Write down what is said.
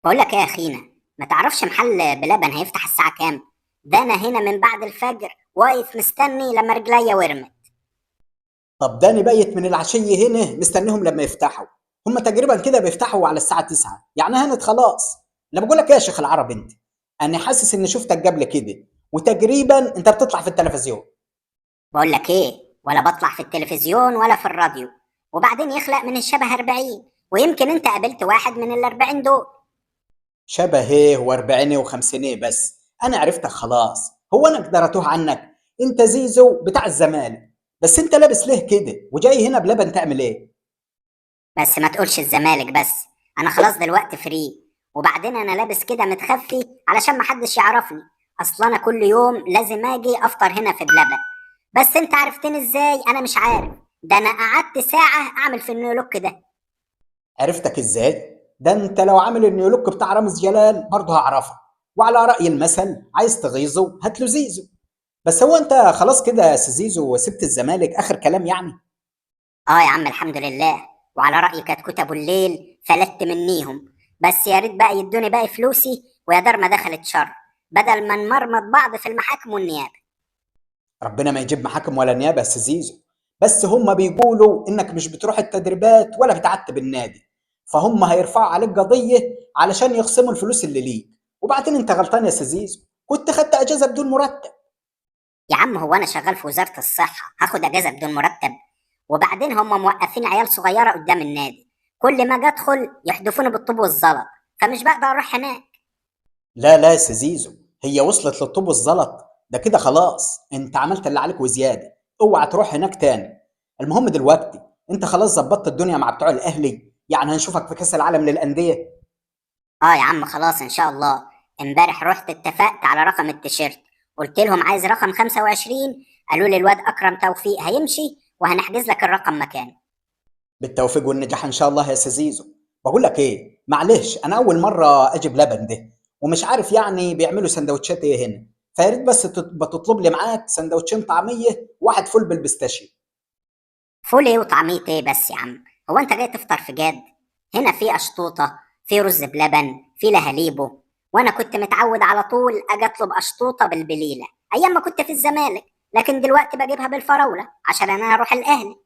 بقول لك ايه يا اخينا؟ ما تعرفش محل بلبن هيفتح الساعة كام؟ ده انا هنا من بعد الفجر واقف مستني لما رجليا ورمت. طب ده انا بايت من العشية هنا مستنيهم لما يفتحوا. هم تقريبا كده بيفتحوا على الساعة 9، يعني هانت خلاص. انا بقول لك ايه يا شيخ العرب انت؟ انا حاسس اني شفتك قبل كده، وتقريبا انت بتطلع في التلفزيون. بقول لك ايه، ولا بطلع في التلفزيون ولا في الراديو. وبعدين يخلق من الشبه 40، ويمكن انت قابلت واحد من ال40 دول. شبه ايه واربعيني وخمسيني؟ بس انا عرفتك خلاص. هو انا اقدر اتوه عنك؟ انت زيزو بتاع الزمالك. بس انت لابس ليه كده وجاي هنا بلبن تعمل ايه؟ بس ما تقولش الزمالك بس. انا خلاص دلوقتي فري. وبعدين انا لابس كده متخفي علشان ما حدش يعرفني. اصلا انا كل يوم لازم اجي افطر هنا في بلبن. بس انت عرفتني ازاي؟ انا مش عارف. ده انا قعدت ساعة اعمل في النيولوك ده. عرفتك ازاي؟ ده انت لو عامل النيولوك بتاع رامز جلال برضه هعرفك. وعلى رأي المثل، عايز تغيظه هات له زيزو. بس هو انت خلاص كده يا سي زيزو وسبت الزمالك اخر كلام يعني؟ اه يا عم الحمد لله. وعلى رأي كتكوت ابو الليل فلت منيهم. بس يا ريت بقى يدوني باقي فلوسي، ويا دار ما دخلت شر، بدل ما نمرمط بعض في المحاكم والنيابة. ربنا ما يجيب محاكم ولا نيابه يا سي زيزو. بس هم بيقولوا انك مش بتروح التدريبات ولا بتعتب النادي، فهم هيرفعوا عليك قضيه علشان يخصموا الفلوس اللي ليك. وبعدين انت غلطان يا سي زيزو، كنت خدت اجازه بدون مرتب. يا عم هو انا شغال في وزارة الصحة هاخد اجازة بدون مرتب؟ وبعدين هم موقفين عيال صغيرة قدام النادي، كل ما اجي ادخل يحدفوني بالطوب والزلط، فمش بقدر اروح هناك. لا لا يا سي زيزو، هي وصلت للطوب والزلط ده كده خلاص، انت عملت اللي عليك وزياده. اوعى تروح هناك تاني. المهم دلوقتي، انت خلاص ظبطت الدنيا مع بتوع الاهلي، يعني هنشوفك في كاس العالم للانديه. اه يا عم خلاص ان شاء الله. امبارح رحت اتفقت على رقم التيشيرت، قلت لهم عايز رقم 25. قالوا لي الواد اكرم توفيق هيمشي وهنحجز لك الرقم مكانه. بالتوفيق والنجاح ان شاء الله يا سي زيزو. بقول لك ايه، معلش انا اول مره اجيب لبن ده، ومش عارف يعني بيعملوا سندوتشات ايه هنا. فيا ريت بس بتطلب لي معاك سندوتشين طعميه واحد فول بالبيستاشيو. فول ايه وطعميه ايه بس يا عم؟ هو انت جاي تفطر في جاد؟ هنا في اشطوطه، في رز بلبن، في لهاليبو. وانا كنت متعود على طول اجي اطلب اشطوطه بالبليله ايام ما كنت في الزمالك، لكن دلوقتي بجيبها بالفراوله عشان انا اروح الاهلي.